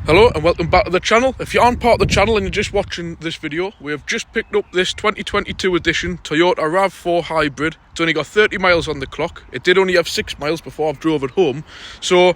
Hello and welcome back to the channel. If you aren't part of the channel and you're just watching this video, we have just picked up this 2022 edition Toyota RAV4 hybrid. It's only got 30 miles on the clock. It did only have 6 miles before I've drove it home. So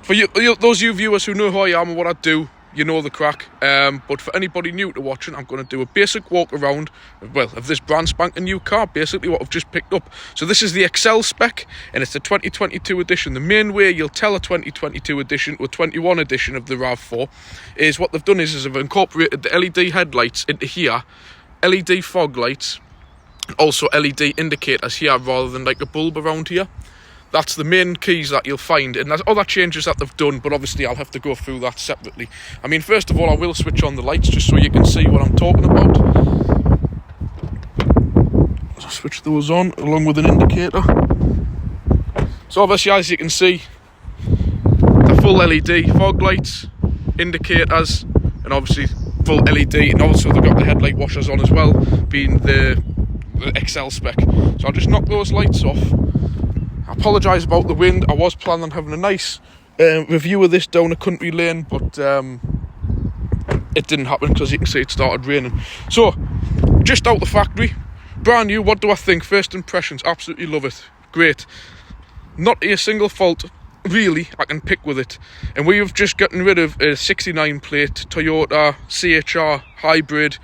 for those of you viewers who know who I am and what I do, you know the crack. But for anybody new to watching, I'm going to do a basic walk around, of this brand spanking new car, basically what I've just picked up. So this is the XL spec, and it's the 2022 edition. The main way you'll tell a 2022 edition to a 21 edition of the RAV4 is what they've done is they've incorporated the LED headlights into here, LED fog lights, also LED indicators here rather than like a bulb around here. That's the main keys that you'll find, and there's other changes that they've done, but obviously I'll have to go through that separately. I mean, first of all, I will switch on the lights just so you can see what I'm talking about. I'll switch those on along with an indicator. So obviously, as you can see, the full LED fog lights, indicators, and obviously full LED, and also they've got the headlight washers on as well, being the XL spec. So I'll just knock those lights off. I apologise about the wind. I was planning on having a nice review of this down a country lane, but it didn't happen because you can see it started raining. So, just out the factory, brand new. What do I think? First impressions, absolutely love it. Great. Not a single fault, really, I can pick with it. And we have just gotten rid of a 69 plate Toyota CHR hybrid,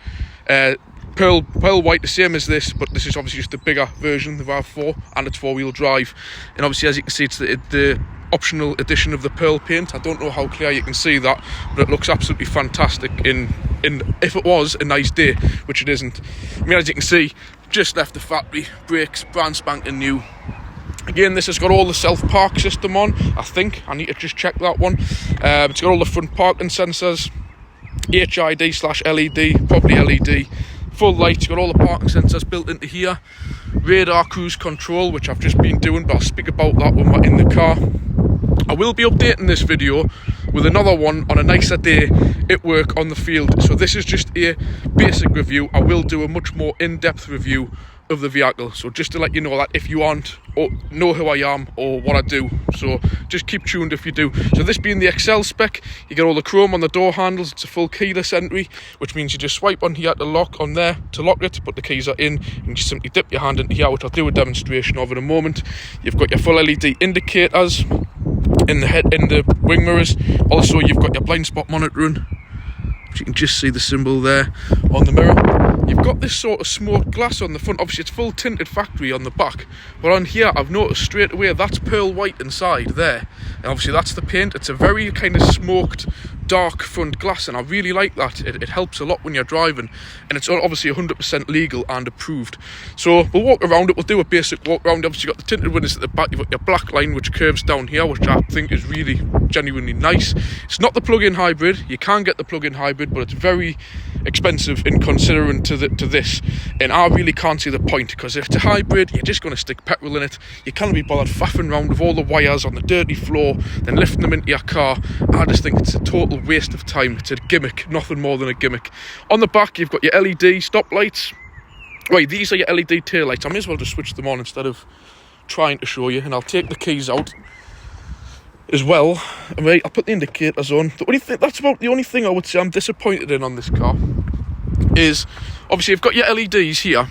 pearl white, the same as this, but this is obviously just the bigger version, the RAV4, and it's 4-wheel drive. And obviously, as you can see, it's the optional edition of the pearl paint. I don't know how clear you can see that, but it looks absolutely fantastic in if it was a nice day, which it isn't. I mean, as you can see, just left the factory, brakes brand spanking new. Again, this has got all the self-park system on, I think. I need to just check that one. It's got all the front parking sensors, HID/LED, probably LED. Full lights, got all the parking sensors built into here. Radar cruise control, which I've just been doing, but I'll speak about that when we're in the car. I will be updating this video with another one on a nicer day at work on the field. So this is just a basic review. I will do a much more in-depth review of the vehicle, so just to let you know that if you aren't or know who I am or what I do, so just keep tuned if you do. So this being the XL spec, you get all the chrome on the door handles. It's a full keyless entry, which means you just swipe on here to lock on there to lock it, but the keys are in, and you just simply dip your hand into here, which I'll do a demonstration of in a moment. You've got your full LED indicators in the wing mirrors. Also, you've got your blind spot monitoring, which you can just see the symbol there on the mirror. You've got this sort of smoked glass on the front. Obviously, it's full tinted factory on the back, but on here I've noticed straight away that's pearl white inside there, and obviously that's the paint. It's a very kind of smoked dark front glass, and I really like that. It helps a lot when you're driving, and it's obviously 100% legal and approved. So we'll walk around it. We'll do a basic walk around. Obviously, you've got the tinted windows at the back. You've got your black line which curves down here, which I think is really genuinely nice. It's not the plug-in hybrid. You can get the plug-in hybrid, but it's very expensive in considering to this, and I really can't see the point, because if it's a hybrid, you're just going to stick petrol in it. You can't be bothered faffing around with all the wires on the dirty floor, then lifting them into your car. I just think it's a total waste of time. It's a gimmick, nothing more than a gimmick. On the back, you've got your LED stop lights. Right, these are your LED tail lights. I may as well just switch them on instead of trying to show you, and I'll take the keys out as well. Right, I'll put the indicators on. That's about the only thing I would say I'm disappointed in on this car is, obviously, you've got your LEDs here,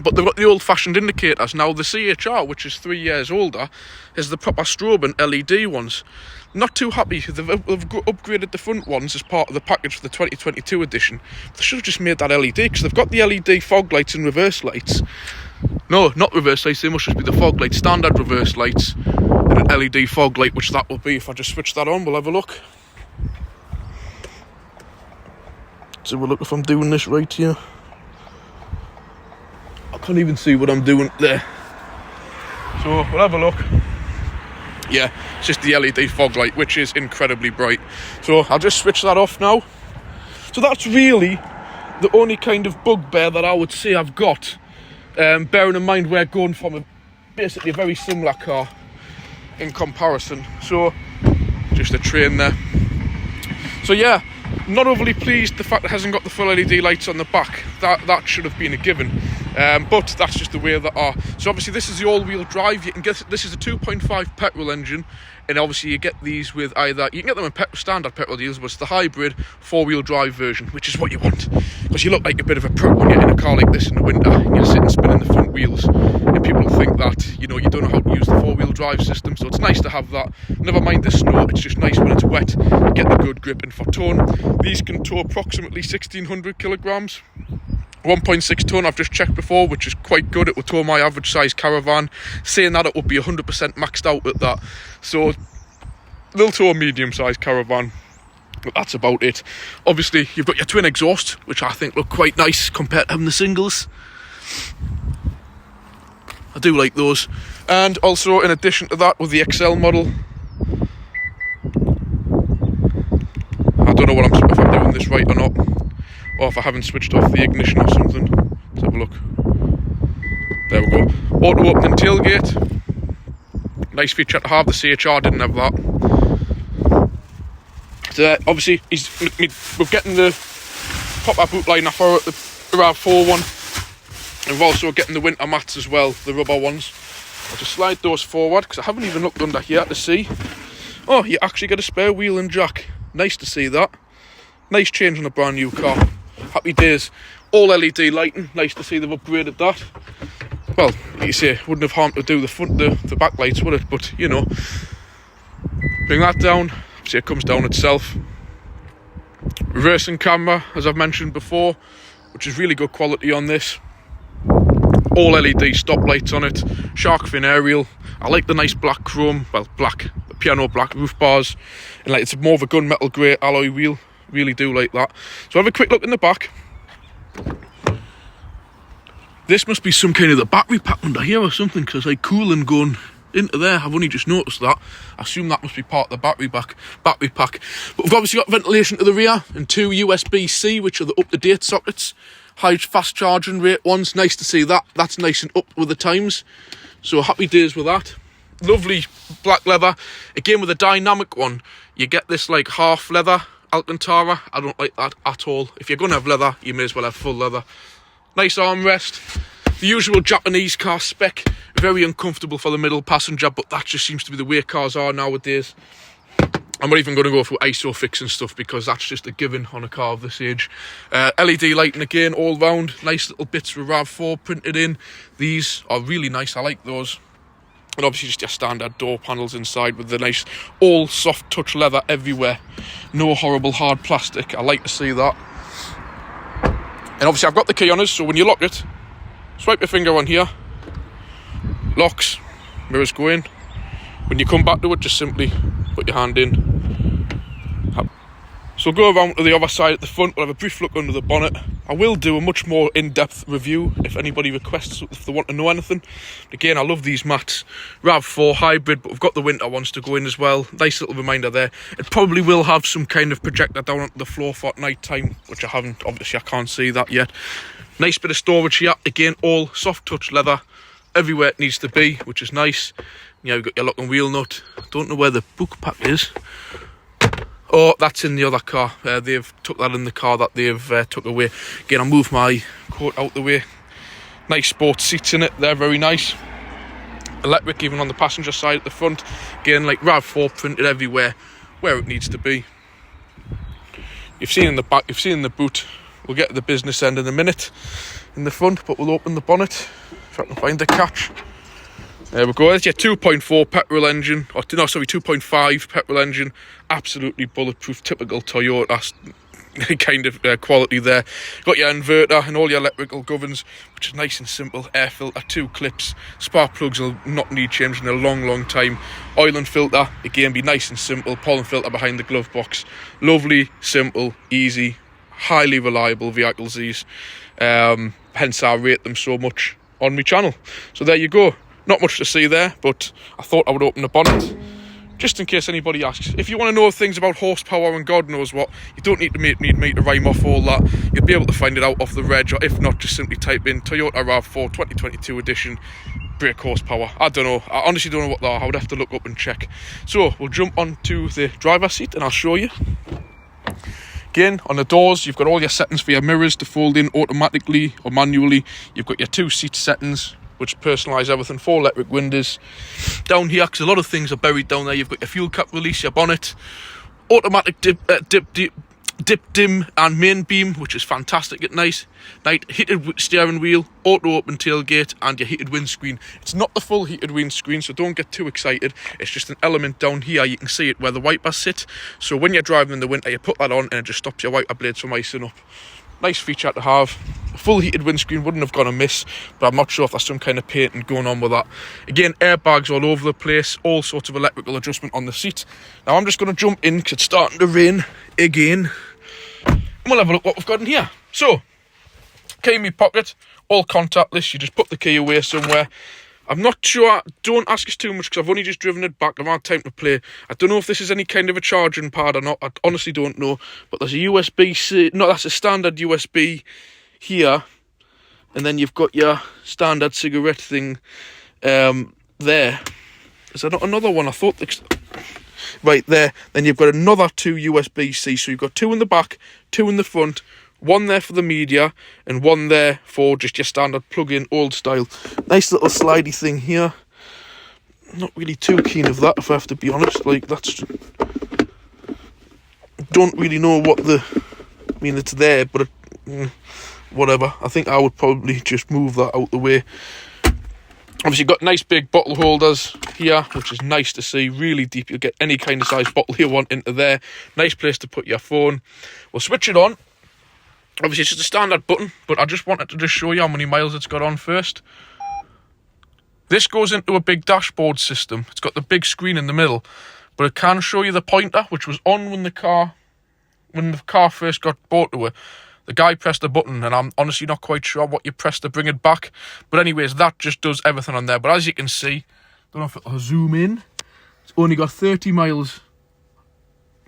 but they've got the old-fashioned indicators. Now, the CHR, which is 3 years older, has the proper strobing LED ones. Not too happy. They've upgraded the front ones as part of the package for the 2022 edition. They should have just made that LED, because they've got the LED fog lights and reverse lights. No, not reverse lights, they must just be the fog lights, standard reverse lights, and an LED fog light, which that will be. If I just switch that on, we'll have a look. So we'll look if I'm doing this right here. I can't even see what I'm doing there. So we'll have a look. Yeah, it's just the LED fog light, which is incredibly bright. So I'll just switch that off now. So that's really the only kind of bugbear that I would say I've got. Bearing in mind we're going from basically a very similar car in comparison. So just a train there. So yeah, not overly pleased the fact it hasn't got the full LED lights on the back. That should have been a given. but that's just the way they are. So obviously this is the all-wheel drive. You can get this is a 2.5 petrol engine, and obviously you get these with either, you can get them in standard petrol deals, but it's the hybrid 4-wheel drive version, which is what you want, because you look like a bit of a pro when you're in a car like this in the winter and you're sitting spinning the front wheels, and people think that, you know, you don't know how to use the 4-wheel drive system. So it's nice to have that. Never mind the snow, it's just nice when it's wet, you get the good grip. And for tone, these can tow approximately 1600 kilograms. 1.6 tonne I've just checked before, which is quite good. It will tow my average size caravan. Saying that, it would be 100% maxed out at that. So they'll tow a medium sized caravan, but that's about it. Obviously you've got your twin exhaust, which I think look quite nice compared to having the singles. I do like those. And also, in addition to that, with the XL model, I don't know if I'm doing this right or not, or if I haven't switched off the ignition or something. Let's have a look. There we go. Auto opening tailgate. Nice feature to have. The CHR didn't have that. So obviously we're getting the pop-up boot liner for it, the RAV4 one. And we're also getting the winter mats as well, the rubber ones. I'll just slide those forward, because I haven't even looked under here to see. Oh, you actually get a spare wheel and jack. Nice to see that. Nice change on a brand new car. Happy days. All LED lighting. Nice to see they've upgraded that. Well, like you say, wouldn't have harmed to do the back lights, would it? But, you know, bring that down. See, it comes down itself. Reversing camera, as I've mentioned before, which is really good quality on this. All LED stop lights on it. Shark fin aerial. I like the nice black chrome, well, black, piano black roof bars. And like, it's more of a gunmetal grey alloy wheel. Really do like that. So have a quick look in the back. This must be some kind of the battery pack under here or something, because there's like cooling going into there. I've only just noticed that. I assume that must be part of the battery pack. But we've obviously got ventilation to the rear and 2 USB-C, which are the up-to-date sockets. High fast charging rate ones. Nice to see that. That's nice and up with the times. So happy days with that. Lovely black leather. Again, with a dynamic one, you get this like half leather Alcantara. I don't like that at all. If you're going to have leather, you may as well have full leather. Nice armrest. The usual Japanese car spec. Very uncomfortable for the middle passenger, but that just seems to be the way cars are nowadays. I'm not even going to go through ISOFIX and stuff, because that's just a given on a car of this age. LED lighting again, all round. Nice little bits for RAV4 printed in. These are really nice. I like those. And obviously just your standard door panels inside with the nice all soft touch leather everywhere. No horrible hard plastic. I like to see that. And obviously I've got the key on us, so when you lock it, swipe your finger on here. Locks. Mirrors go in. When you come back to it, just simply put your hand in. So go around to the other side at the front. We'll have a brief look under the bonnet. I will do a much more in-depth review if anybody requests, if they want to know anything. Again, I love these mats. RAV4 hybrid, but we've got the winter ones to go in as well. Nice little reminder there. It probably will have some kind of projector down onto the floor for night time, which I haven't. Obviously, I can't see that yet. Nice bit of storage here. Again, all soft touch leather. Everywhere it needs to be, which is nice. You know, you've got your lock and wheel nut. Don't know where the book pack is. Oh, that's in the other car. They've took that in the car that they've took away. Again, I'll move my coat out the way. Nice sports seats in it. They're very nice. Electric even on the passenger side at the front. Again, like RAV4 printed everywhere where it needs to be. You've seen in the back, you've seen in the boot. We'll get to the business end in a minute in the front, but we'll open the bonnet if I can find the catch. There we go. There's your 2.4 petrol engine, or no, sorry, 2.5 petrol engine. Absolutely bulletproof, typical Toyota kind of quality there. Got your inverter and all your electrical governs, which is nice and simple. Air filter, 2 clips. Spark plugs will not need changing in a long time. Oil and filter, again, be nice and simple. Pollen filter behind the glove box. Lovely, simple, easy, highly reliable vehicles these. Hence I rate them so much on my channel. So there you go. Not much to see there, but I thought I would open the bonnet just in case anybody asks. If you want to know things about horsepower and God knows what, you don't need me to rhyme off all that. You'll be able to find it out off the reg, or if not, just simply type in Toyota RAV4 2022 edition brake horsepower. I don't know. I honestly don't know what they are. I would have to look up and check. So we'll jump onto the driver's seat and I'll show you. Again, on the doors, you've got all your settings for your mirrors to fold in automatically or manually. You've got your 2 seat settings, which personalise everything. 4 electric windows. Down here, because a lot of things are buried down there, you've got your fuel cap release, your bonnet, automatic dip dim and main beam, which is fantastic at night. Heated steering wheel, auto open tailgate, and your heated windscreen. It's not the full heated windscreen, so don't get too excited. It's just an element down here. You can see it where the wipers sit. So when you're driving in the winter, you put that on and it just stops your wiper blades from icing up. Nice feature to have. A full heated windscreen wouldn't have gone amiss, but I'm not sure if there's some kind of painting going on with that. Again, airbags all over the place, all sorts of electrical adjustment on the seat. Now I'm just going to jump in because it's starting to rain again. And we'll have a look what we've got in here. So, key in my pocket, all contactless. You just put the key away somewhere. I'm not sure, don't ask us too much because I've only just driven it back. I've had time to play. I don't know if this is any kind of a charging pad or not. I honestly don't know. But there's a USB-C, no, that's a standard USB here. And then you've got your standard cigarette thing there. Is there not another one? I thought... Right there. Then you've got another 2 USB-C. So you've got 2 in the back, 2 in the front. 1 there for the media and 1 there for just your standard plug-in old style. Nice little slidey thing here. Not really too keen of that, if I have to be honest. Like, that's... Don't really know what the... I mean, it's there, but whatever. I think I would probably just move that out the way. Obviously, you've got nice big bottle holders here, which is nice to see. Really deep. You'll get any kind of size bottle you want into there. Nice place to put your phone. We'll switch it on. Obviously, it's just a standard button, but I just wanted to just show you how many miles it's got on first. This goes into a big dashboard system. It's got the big screen in the middle, but it can show you the pointer, which was on when the car first got brought to it. The guy pressed the button, and I'm honestly not quite sure what you press to bring it back. But anyways, that just does everything on there. But as you can see, don't know if it'll zoom in. It's only got 30 miles.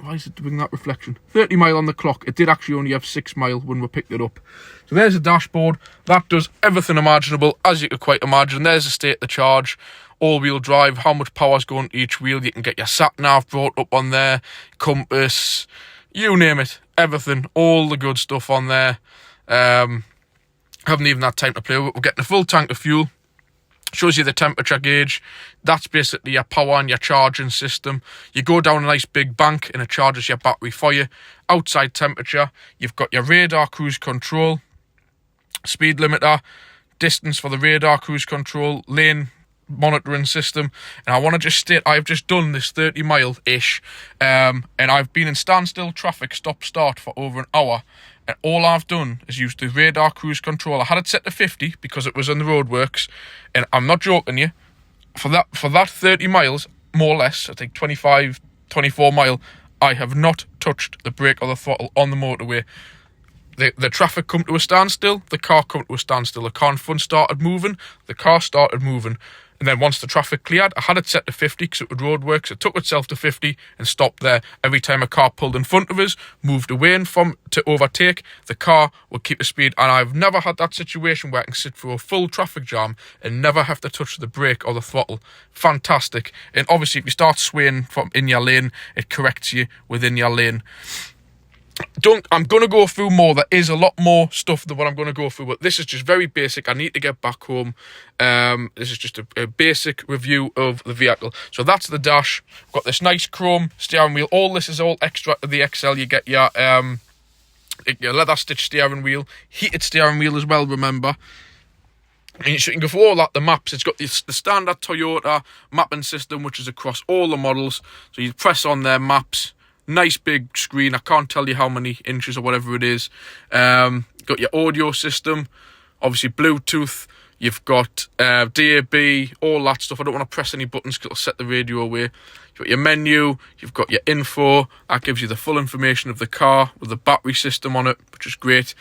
Why is it doing that reflection? 30 mile on the clock. It did actually only have 6 mile when we picked it up. So there's the dashboard. That does everything imaginable, as you could quite imagine. There's the state of the charge. All-wheel drive, how much power's going to each wheel. You can get your sat-nav brought up on there. Compass, you name it. Everything. All the good stuff on there. Haven't even had time to play with it. We're getting a full tank of fuel. Shows you the temperature gauge. That's basically your power and your charging system. You go down a nice big bank and it charges your battery for you. Outside temperature, you've got your radar cruise control, speed limiter, distance for the radar cruise control, lane monitoring system. And I want to just state, I've just done this 30 mile-ish, and I've been in standstill traffic, stop-start for over an hour. And all I've done is use the radar cruise control. I had it set to 50 because it was in the roadworks. And I'm not joking you. For that 30 miles, more or less, I think 25, 24 mile, I have not touched the brake or the throttle on the motorway. The traffic come to a standstill. The car come to a standstill. The car in front started moving. The car started moving. And then once the traffic cleared, I had it set to 50 because it was roadworks. It took itself to 50 and stopped there. Every time a car pulled in front of us, moved away and from to overtake, the car would keep the speed. And I've never had that situation where I can sit through a full traffic jam and never have to touch the brake or the throttle. Fantastic. And obviously, if you start swaying from in your lane, it corrects you within your lane. I'm going to go through more. There is a lot more stuff than what I'm going to go through, but this is just very basic. I need to get back home. This is just a basic review of the vehicle. So that's the dash. Got this nice chrome steering wheel. All this is all extra to the XL. You get your leather stitch steering wheel, heated steering wheel as well, remember. And so you can go through all that, the maps. It's got the standard Toyota mapping system, which is across all the models. So you press on their maps. Nice big screen. I can't tell you how many inches or whatever it is. Got your audio system, obviously Bluetooth. You've got DAB, all that stuff. I don't want to press any buttons because it'll set the radio away. You've got your menu. You've got your info. That gives you the full information of the car with the battery system on it, which is great.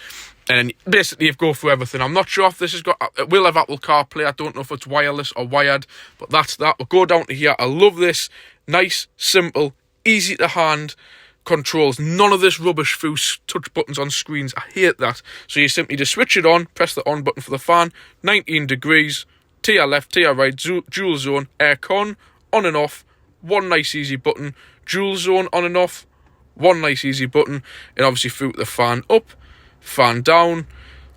And basically, you go through everything. I'm not sure if this has got... It will have Apple CarPlay. I don't know if it's wireless or wired, but that's that. We'll go down to here. I love this. Nice, simple, easy to hand controls. None of this rubbish through touch buttons on screens. I hate that. So you simply just switch it on, press the on button for the fan, 19 degrees, to your left, to your right, dual zone, aircon, on and off, one nice easy button, dual zone on and off, one nice easy button, and obviously through the fan up, fan down,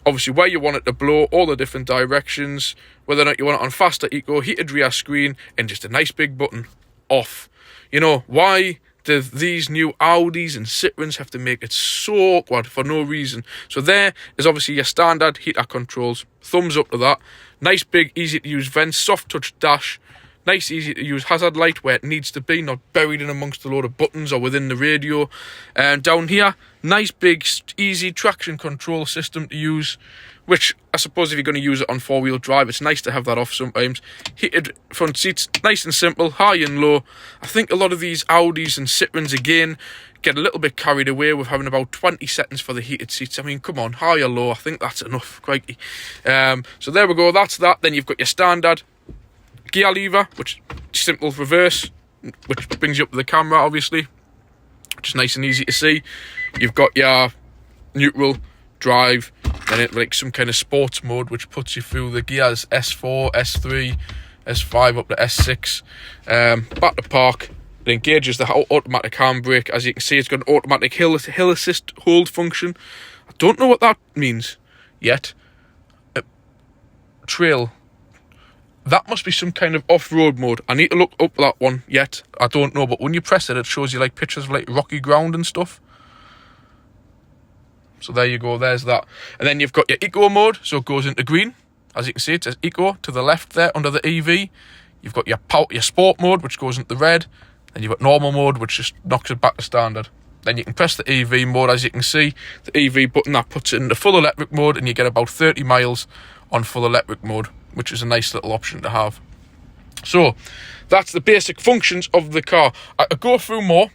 obviously where you want it to blow, all the different directions, whether or not you want it on faster, eco, heated rear screen, and just a nice big button, off. You know, why do these new Audis and Citroens have to make it so awkward for no reason? So there is obviously your standard heater controls. Thumbs up to that. Nice big, easy to use vents, soft touch dash. Nice, easy to use hazard light where it needs to be, not buried in amongst a load of buttons or within the radio. And down here, nice big, easy traction control system to use, which I suppose if you're going to use it on four-wheel drive, it's nice to have that off sometimes. Heated front seats, nice and simple, high and low. I think a lot of these Audis and Citroens, again, get a little bit carried away with having about 20 settings for the heated seats. I mean, come on, high or low, I think that's enough, crikey. So there we go, that's that. Then you've got your standard gear lever, which is simple reverse, which brings you up to the camera, obviously, which is nice and easy to see. You've got your neutral, drive, then it like some kind of sports mode, which puts you through the gears S4, S3, S5 up to S6. Back to park, it engages the automatic handbrake. As you can see, it's got an automatic hill assist hold function. I don't know what that means yet. Trail. That must be some kind of off-road mode. I need to look up that one yet. I don't know, but when you press it, it shows you like pictures of like rocky ground and stuff. So there you go, there's that. And then you've got your eco mode, so it goes into green. As you can see, it says eco to the left there under the EV. You've got your sport mode, which goes into red. Then you've got normal mode, which just knocks it back to standard. Then you can press the EV mode, as you can see. The EV button, that puts it into full electric mode, and you get about 30 miles on full electric mode, which is a nice little option to have. So that's the basic functions of the car. I could go through more,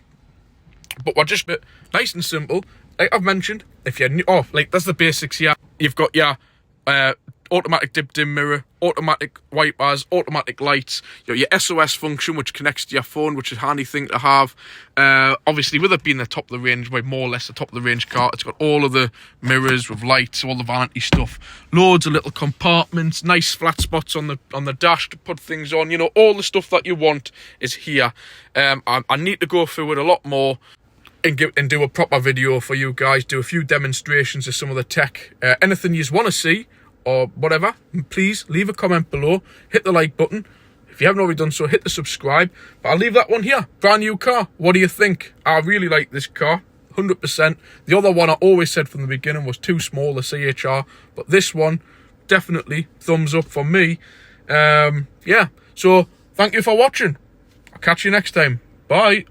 but we're just nice and simple. Like I've mentioned, if you're new, that's the basics here. You've got your automatic dip dim mirror, automatic wipers, automatic lights. You got your SOS function, which connects to your phone, which is a handy thing to have. Obviously, with it being the top of the range, well, more or less the top of the range car, it's got all of the mirrors with lights, all the vanity stuff, loads of little compartments, nice flat spots on the dash to put things on. You know, all the stuff that you want is here. I need to go through it a lot more and do a proper video for you guys, do a few demonstrations of some of the tech. Anything you want to see or whatever, please leave a comment below, hit the like button. If you haven't already done so, hit the subscribe. But I'll leave that one here. Brand new car. What do you think? I really like this car, 100%. The other one I always said from the beginning was too small, the CHR. But this one, definitely thumbs up for me. Yeah, so thank you for watching. I'll catch you next time. Bye.